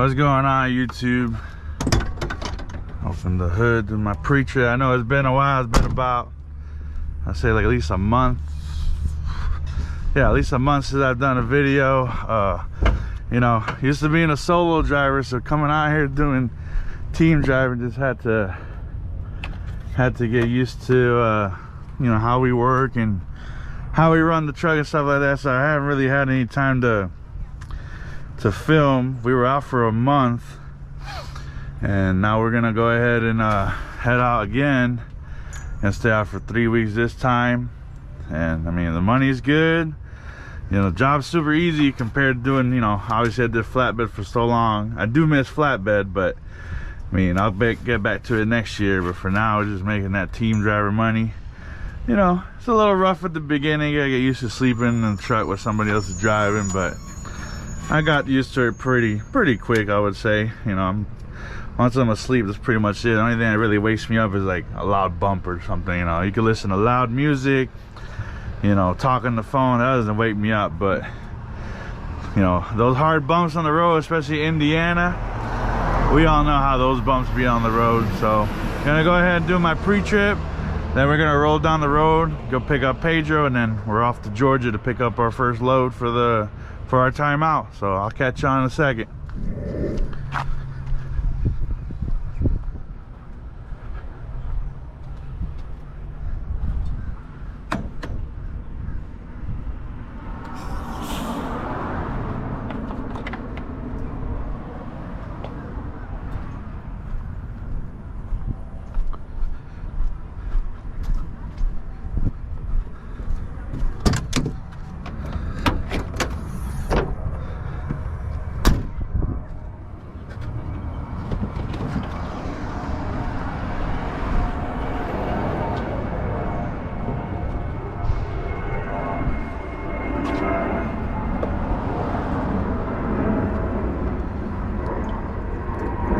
What's going on, YouTube? Open the hood to my pre-trip. I know it's been a while. It's been about, I'd say like at least a month. Yeah, at least a month since I've done a video. You know, used to being a solo driver, so coming out here doing team driving just had to get used to you know, how we work and how we run the truck and stuff like that. So I haven't really had any time to film. We were out for a month, and now we're gonna go ahead and head out again and stay out for 3 weeks this time. And I mean, the money's good, you know, the job's super easy compared to doing, you know, obviously I did flatbed for so long. I do miss flatbed, but I mean, I'll get back to it next year. But for now, we're just making that team driver money. You know, it's a little rough at the beginning. I get used to sleeping in the truck with somebody else is driving, but I got used to it pretty quick, I would say. You know, once I'm asleep, that's pretty much it. The only thing that really wakes me up is like a loud bump or something. You know, you can listen to loud music, you know, talk on the phone, that doesn't wake me up. But you know, those hard bumps on the road, especially Indiana, we all know how those bumps be on the road. So gonna go ahead and do my pre-trip, then we're gonna roll down the road, go pick up Pedro, and then we're off to Georgia to pick up our first load for our time out. So I'll catch you on in a second.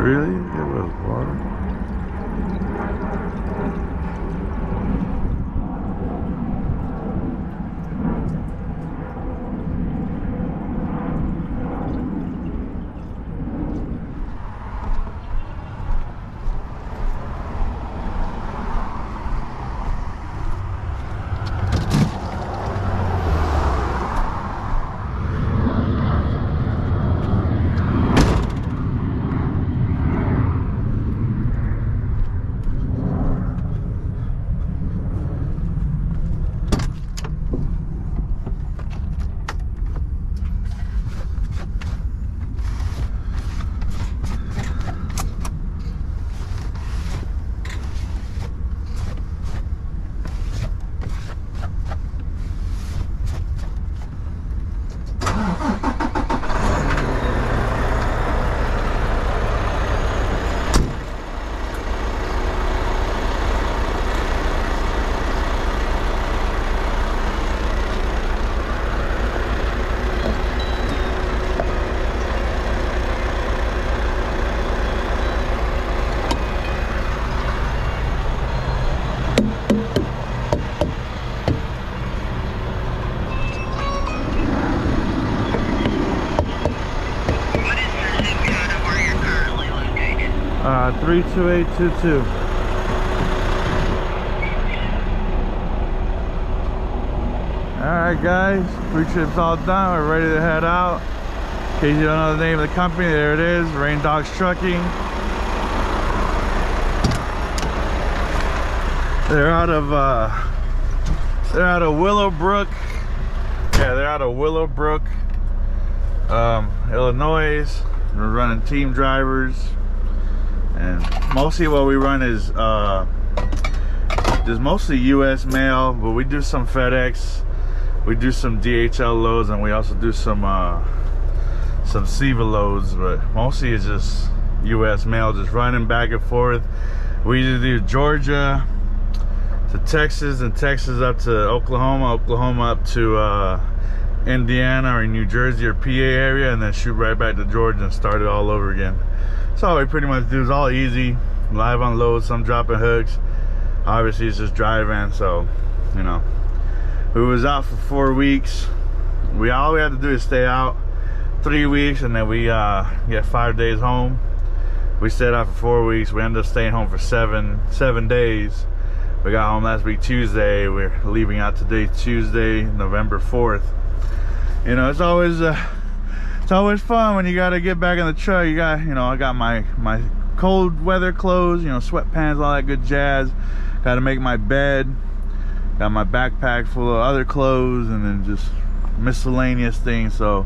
Really? It was water. What is the zip code of where you're currently located? 32822. Alright guys, pre-trip's all done. We're ready to head out. In case you don't know the name of the company, there it is, Rain Dogs Trucking. They're out of Willowbrook. Yeah, they're out of Willowbrook, Illinois. We're running team drivers, and mostly what we run is there's mostly US mail, but we do some FedEx, we do some DHL loads, and we also do some SEVA loads, but mostly it's just US mail, just running back and forth. We either do Georgia to Texas, and Texas up to Oklahoma, Oklahoma up to Indiana or New Jersey or PA area, and then shoot right back to Georgia and start it all over again. So all we pretty much do is all easy, live unload, some dropping hooks. Obviously it's just driving, so you know. We was out for 4 weeks. All we had to do is stay out. 3 weeks, and then we get 5 days home. We stayed out for 4 weeks. We ended up staying home for seven days. We got home last week Tuesday. We're leaving out today, Tuesday, November 4th. You know, it's always fun when you gotta get back in the truck. You got, you know, I got my cold weather clothes, you know, sweatpants, all that good jazz. Got to make my bed. Got my backpack full of other clothes, and then just miscellaneous things. So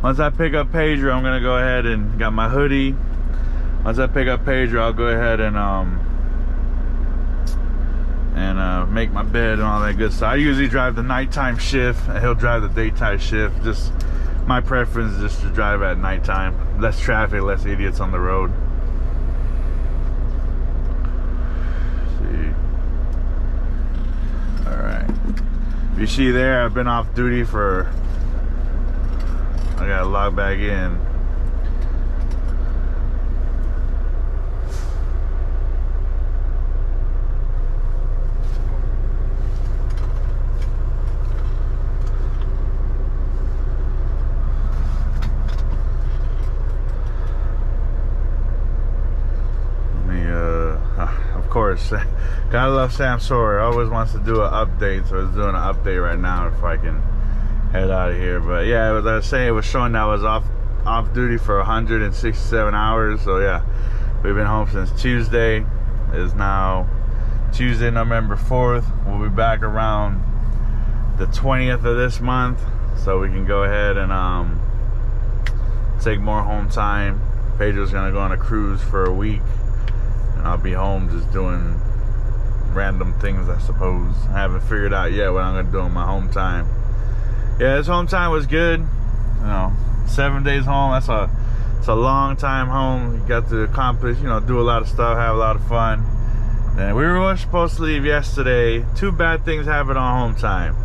once I pick up Pedro, I'm gonna go ahead and got my hoodie. Once I pick up Pedro, I'll go ahead and make my bed and all that good stuff. I usually drive the nighttime shift, and he'll drive the daytime shift. Just my preference is just to drive at nighttime. Less traffic, less idiots on the road. You see there, I've been off duty for, I gotta log back in. Of course, gotta love Sam Sawyer. Always wants to do an update, so he's doing an update right now if I can head out of here. But yeah, as I was saying, it was showing that I was off duty for 167 hours. So yeah, we've been home since Tuesday. It is now Tuesday, November 4th. We'll be back around the 20th of this month, so we can go ahead and take more home time. Pedro's gonna go on a cruise for a week, and I'll be home just doing random things, I suppose. I haven't figured out yet what I'm gonna do in my home time. Yeah, this home time was good. You know, 7 days home, it's a long time home. You got to accomplish, you know, do a lot of stuff, have a lot of fun. And we were supposed to leave yesterday. Two bad things happened on home time.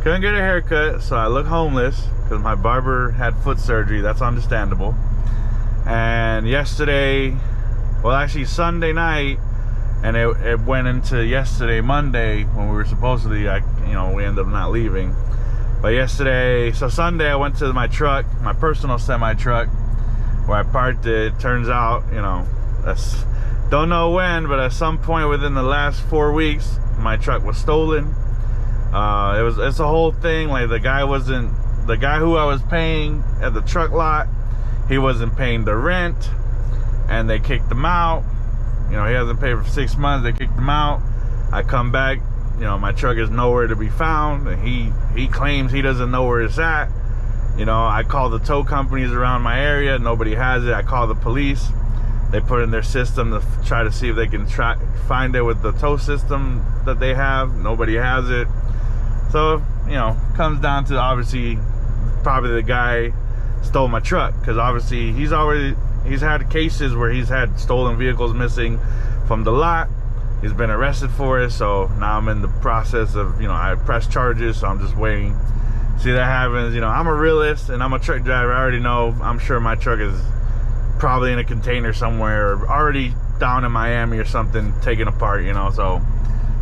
Couldn't get a haircut, so I look homeless because my barber had foot surgery. That's understandable. And yesterday, well, actually Sunday night, and it went into yesterday, Monday, when we were supposed to leave. You know, we ended up not leaving. But yesterday, so Sunday, I went to my truck, my personal semi truck, where I parked it. Turns out, you know, don't know when, but at some point within the last 4 weeks, my truck was stolen. It's a whole thing. Like the guy who I was paying at the truck lot, he wasn't paying the rent, and they kicked him out. You know, he hasn't paid for 6 months. They kicked him out. I come back, you know, my truck is nowhere to be found, and he claims he doesn't know where it's at. You know, I call the tow companies around my area, nobody has it. I call the police. They put in their system to try to see if they can find it with the tow system that they have. Nobody has it. So, you know, comes down to obviously probably the guy stole my truck, because obviously he's had cases where he's had stolen vehicles missing from the lot. He's been arrested for it, so now I'm in the process of, you know, I press charges, so I'm just waiting. See that happens. You know, I'm a realist and I'm a truck driver. I already know, I'm sure my truck is probably in a container somewhere, or already down in Miami or something, taken apart, you know. So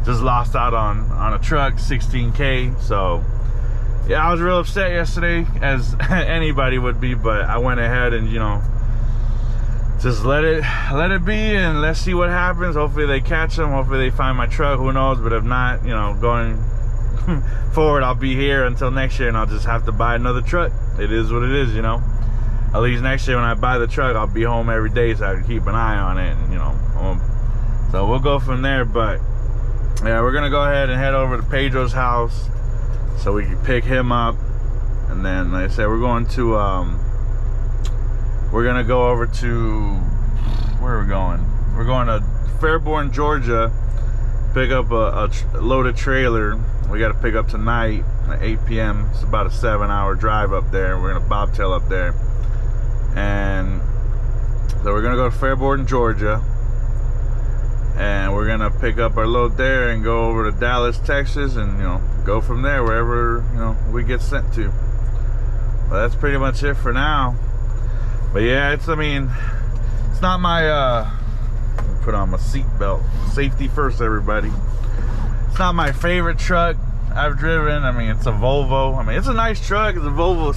just lost out on a truck, 16K. So yeah, I was real upset yesterday, as anybody would be, but I went ahead and, you know, just let it be, and let's see what happens. Hopefully they catch them, hopefully they find my truck, who knows. But if not, you know, going forward, I'll be here until next year, and I'll just have to buy another truck. It is what it is, you know. At least next year when I buy the truck, I'll be home every day, so I can keep an eye on it, and, you know, so we'll go from there. But yeah, we're gonna go ahead and head over to Pedro's house so we can pick him up. And then, like I said, we're going to we're gonna go over to, where are we going? We're going to Fairborn, Georgia, pick up a loaded trailer. We got to pick up tonight at 8 p.m. It's about a 7-hour drive up there. We're gonna bobtail up there, and so we're gonna go to Fairborn, Georgia, and we're gonna pick up our load there and go over to Dallas, Texas, and, you know, go from there wherever, you know, we get sent to. But that's pretty much it for now. But yeah, it's not my put on my seatbelt. Safety first, everybody. It's not my favorite truck I've driven. I mean, it's a Volvo. I mean, it's a nice truck. It's a Volvo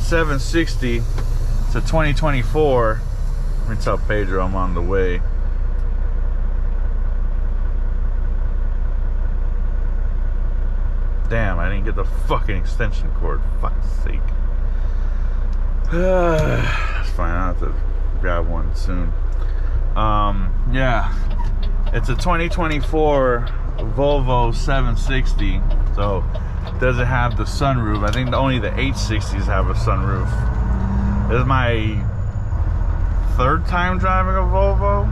760. It's a 2024. Let me tell Pedro I'm on the way. Damn, I didn't get the fucking extension cord. Fuck's sake. That's fine, I'll have to grab one soon. Yeah, it's a 2024 Volvo 760. So it doesn't have the sunroof. I think only the 860s have a sunroof. This is my third time driving a Volvo.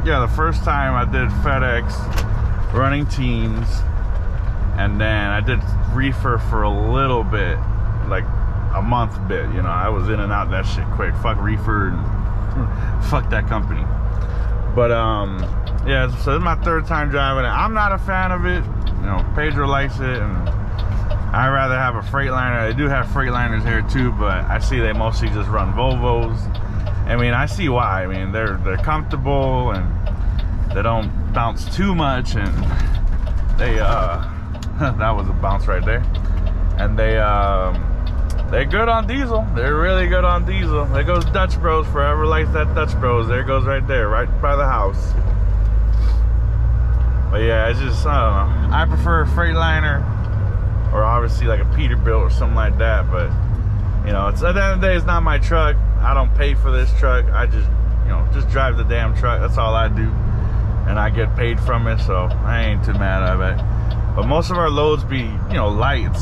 Yeah, the first time I did FedEx, running teams, and then I did reefer for a little bit, like a month bit, you know. I was in and out that shit quick. Fuck reefer and fuck that company. But yeah, so this is my third time driving it. I'm not a fan of it. You know, Pedro likes it, and I'd rather have a Freightliner. They do have Freightliners here too, but I see they mostly just run Volvos. I mean, I see why. I mean, they're comfortable and they don't bounce too much, and they that was a bounce right there. And they're good on diesel. They're really good on diesel. There goes Dutch Bros. Forever likes that Dutch Bros. There it goes right there, right by the house. But yeah, it's just, I don't know. I prefer a Freightliner, or obviously like a Peterbilt or something like that. But you know, it's, at the end of the day, it's not my truck. I don't pay for this truck. I just, you know, just drive the damn truck. That's all I do, and I get paid from it, so I ain't too mad at it. But most of our loads be, you know, light.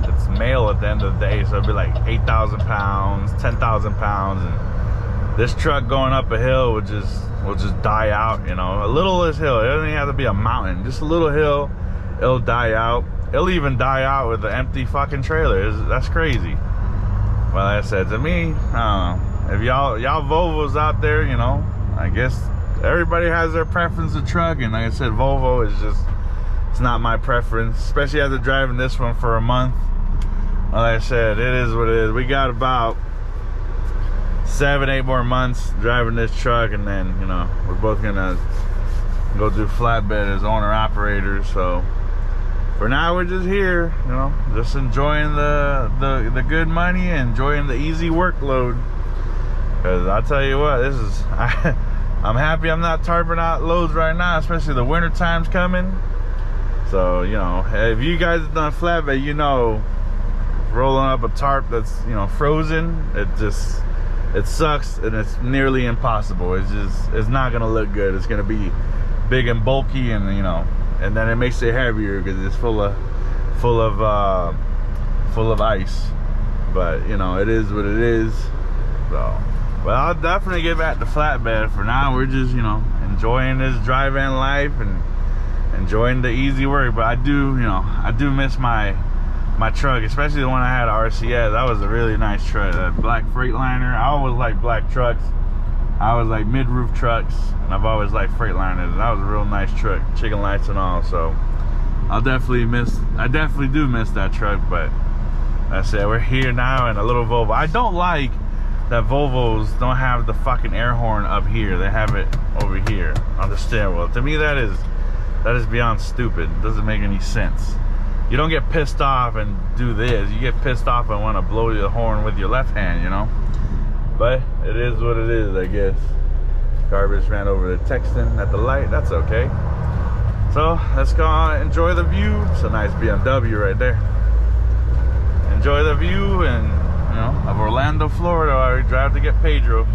It's mail at the end of the day, so it'll be like 8,000 pounds, 10,000 pounds, and this truck going up a hill will just die out. You know, a little is hill. It doesn't even have to be a mountain. Just a little hill, it'll die out. It'll even die out with an empty fucking trailer. That's crazy. Well, like I said, to me, I don't know. If y'all Volvos out there, you know, I guess everybody has their preference of truck, and like I said, Volvo is just, it's not my preference, especially after driving this one for a month. Well, like I said, it is what it is. We got about 7-8 more months driving this truck, and then, you know, we're both gonna go do flatbed as owner operators. So for now, we're just here, you know, just enjoying the good money and enjoying the easy workload. Because I'll tell you what, this is I'm happy I'm not tarping out loads right now, especially the winter time's coming. So, you know, if you guys have done flatbed, you know, rolling up a tarp that's, you know, frozen, it sucks, and it's nearly impossible. It's not gonna look good. It's gonna be big and bulky, and, you know, and then it makes it heavier because it's full of ice. But, you know, it is what it is. So, but I'll definitely get back to flatbed. For now, we're just, you know, enjoying this drive-in life and enjoying the easy work. But I do miss my truck, especially the one I had, RCS. That was a really nice truck, that black Freightliner. I always like black trucks. I always like mid-roof trucks, and I've always liked Freightliners. That was a real nice truck, chicken lights and all. So I definitely do miss that truck. But like I said, we're here now in a little Volvo. I don't like that Volvos don't have the fucking air horn up here. They have it over here on the steering wheel. To me, that is beyond stupid. It doesn't make any sense. You don't get pissed off and do this. You get pissed off and want to blow the horn with your left hand, you know? But it is what it is, I guess. Garbage ran over to texting at the light. That's okay. So let's go on, enjoy the view. It's a nice BMW right there. Enjoy the view, and, you know, of Orlando, Florida. I drive to get Pedro.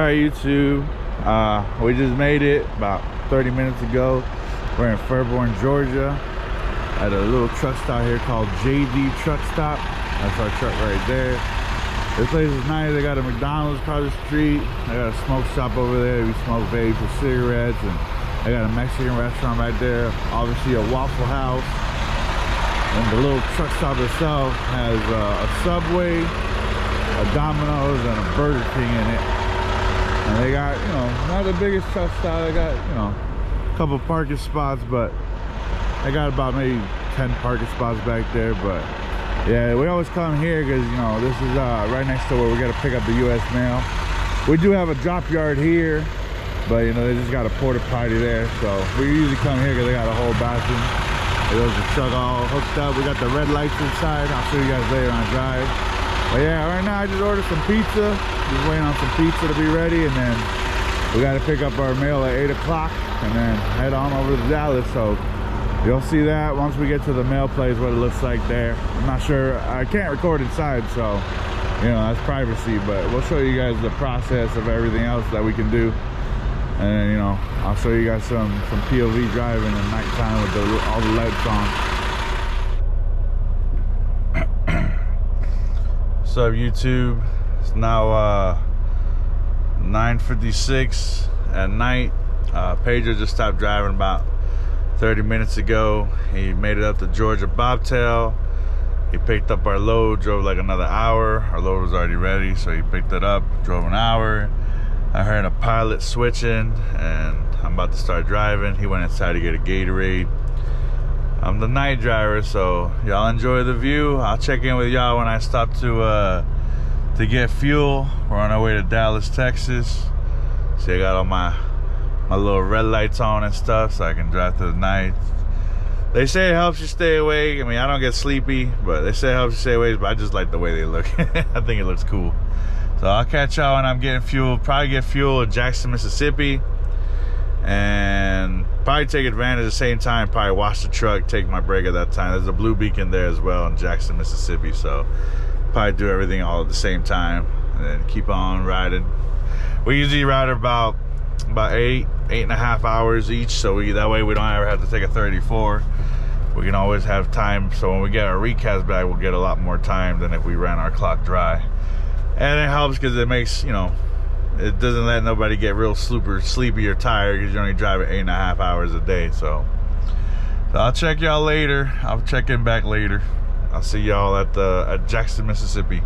Alright, YouTube, we just made it about 30 minutes ago. We're in Fairborn, Georgia at a little truck stop here called JD Truck Stop. That's our truck right there. This place is nice. They got a McDonald's across the street. They got a smoke shop over there. We smoke vapes and cigarettes, and they got a Mexican restaurant right there. Obviously a Waffle House. And the little truck stop itself has a Subway, a Domino's, and a Burger King in it. And they got, you know, not the biggest truck stop. They got, you know, a couple parking spots, but they got about maybe 10 parking spots back there. But yeah, we always come here because, you know, this is right next to where we got to pick up the U.S. mail. We do have a drop yard here, but, you know, they just got a porta potty there. So we usually come here because they got a whole bathroom. There's the truck all hooked up. We got the red lights inside. I'll show you guys later on drive. But yeah, right now I just ordered some pizza. Just waiting on some pizza to be ready, and then we got to pick up our mail at 8 o'clock and then head on over to Dallas. So you'll see that once we get to the mail place, what it looks like there. I'm not sure. I can't record inside, so, you know, that's privacy, but we'll show you guys the process of everything else that we can do. And then, you know, I'll show you guys some POV driving at nighttime with all the lights on. What's up, YouTube? It's now 9:56 at night. Pedro just stopped driving about 30 minutes ago. He made it up to Georgia Bobtail. He picked up our load, drove like another hour. Our load was already ready, so he picked it up, drove an hour. I heard a pilot switching, and I'm about to start driving. He went inside to get a Gatorade. I'm the night driver, so y'all enjoy the view. I'll check in with y'all when I stop to get fuel. We're on our way to Dallas, Texas. See, I got all my little red lights on and stuff, so I can drive through the night. They say it helps you stay awake. I mean, I don't get sleepy, but they say it helps you stay awake, but I just like the way they look. I think it looks cool. So I'll catch y'all when I'm getting fuel. Probably get fuel in Jackson, Mississippi, and probably take advantage at the same time. Probably wash the truck, take my break at that time. There's a blue beacon there as well in Jackson, Mississippi, so probably do everything all at the same time and then keep on riding. We usually ride about 8.5 hours each, so that way we don't ever have to take a 34. We can always have time, so when we get our recast back, we'll get a lot more time than if we ran our clock dry. And it helps because it makes, you know, it doesn't let nobody get real super sleepy or tired because you're only driving 8.5 hours a day. So I'll check y'all later. I'll check in back later. I'll see y'all at Jackson, Mississippi.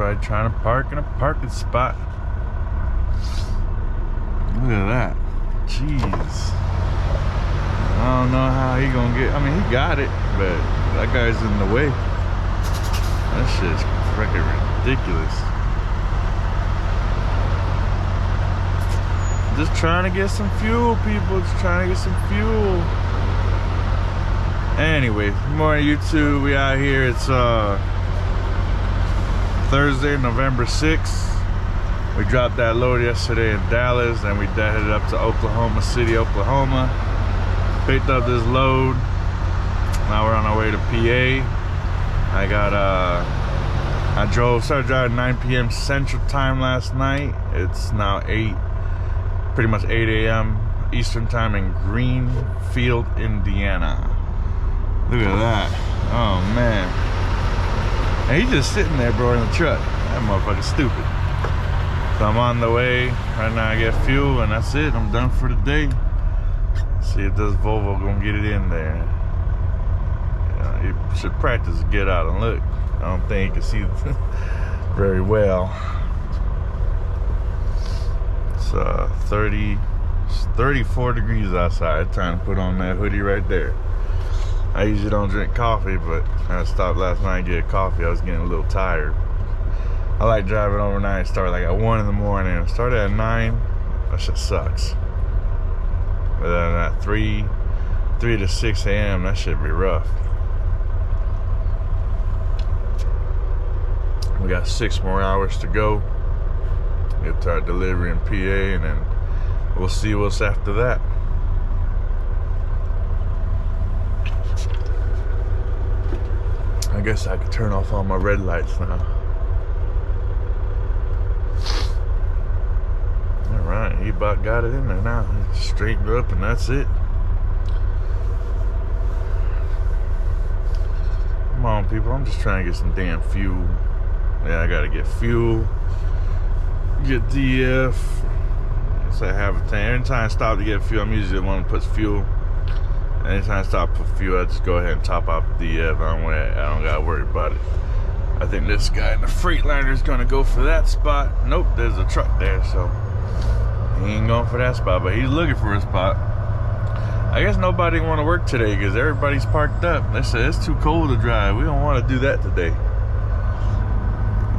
probably trying to park in a parking spot. Look at that. Jeez. I don't know how he gonna get. I mean, he got it, but that guy's in the way. That shit's freaking ridiculous. Just trying to get some fuel, people. Just trying to get some fuel. Anyway, good morning, YouTube. We out here. It's Thursday, November 6th. We dropped that load yesterday in Dallas, and we headed up to Oklahoma City, Oklahoma. Picked up this load. Now we're on our way to PA. I started driving 9 p.m. Central Time last night. It's now pretty much 8 a.m. Eastern Time in Greenfield, Indiana. Look at that. Oh, man. And he's just sitting there, bro, in the truck. That motherfucker's stupid. So I'm on the way. Right now I get fuel, and that's it. I'm done for the day. See if this Volvo gonna get it in there. Yeah, you should practice get out and look. I don't think you can see very well. It's 34 degrees outside. Time to put on that hoodie right there. I usually don't drink coffee, but I stopped last night to get coffee. I was getting a little tired. I like driving overnight. Start like at 1 in the morning. Start at 9. That shit sucks. But then at 3 to 6 a.m. that should be rough. We got 6 more hours to go. Get to our delivery in PA, and then we'll see what's after that. I guess I could turn off all my red lights now. Alright, he about got it in there now. He straightened up, and that's it. Come on, people. I'm just trying to get some damn fuel. Yeah, I gotta get fuel. Get DF. Yes, I have a tank. Every time I stop to get fuel, I'm usually the one who puts fuel. Anytime I stop for fuel, I just go ahead and top off DF. I don't gotta worry about it. I think this guy in the Freightliner is gonna go for that spot. Nope, there's a truck there, so he ain't going for that spot, but he's looking for a spot. I guess nobody want to work today because everybody's parked up. They said it's too cold to drive. We don't want to do that today.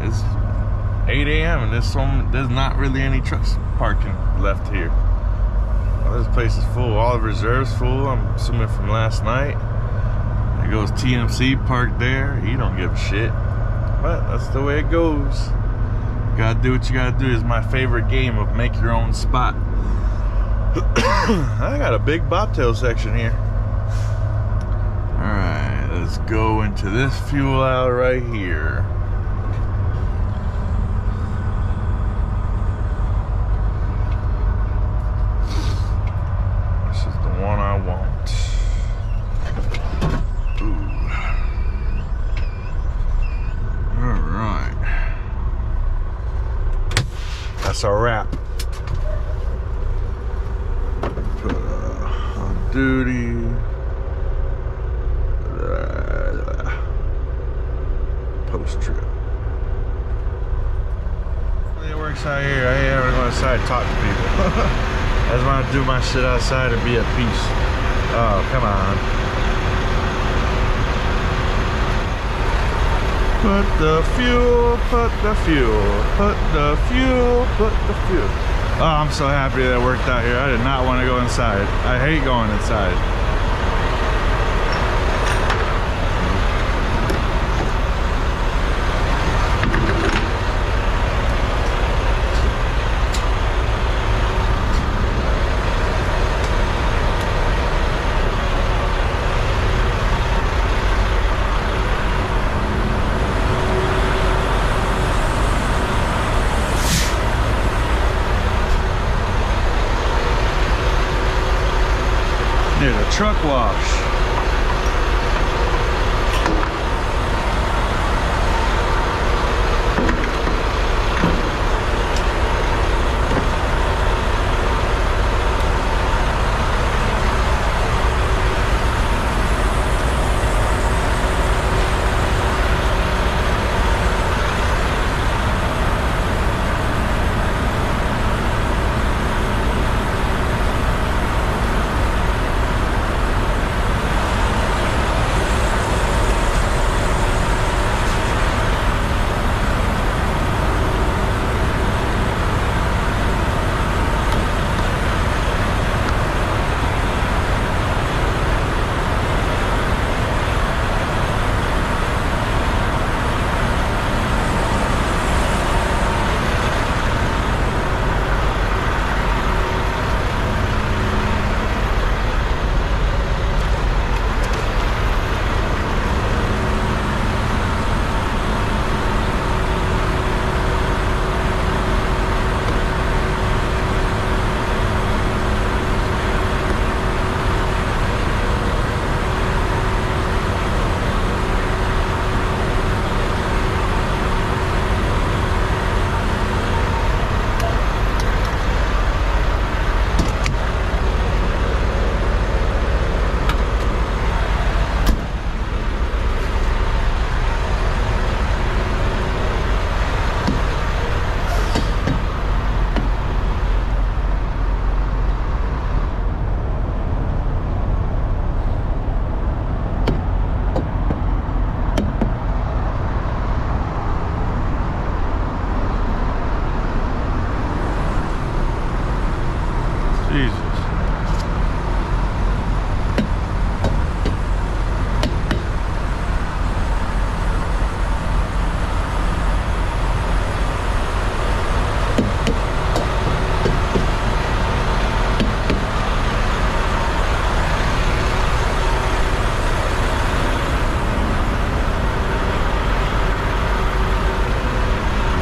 It's 8 a.m. and there's not really any trucks parking left here. Well, this place is full. All the reserves full. I'm assuming from last night. There goes TMC parked there. He don't give a shit. But that's the way it goes. You gotta do what you gotta do. Is my favorite game of make your own spot. I got a big bobtail section here. Alright, let's go into this fuel aisle right here. This is the one I want. Ooh. Alright. That's a wrap. Put on duty. Post trip. It works out here. I ain't ever go outside and talk to people. I just want to do my shit outside and be at peace. Oh, come on. Put the fuel, put the fuel, put the fuel, put the fuel. Oh, I'm so happy that it worked out here. I did not want to go inside. I hate going inside. Near the truck wash.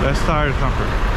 Best tire comfort.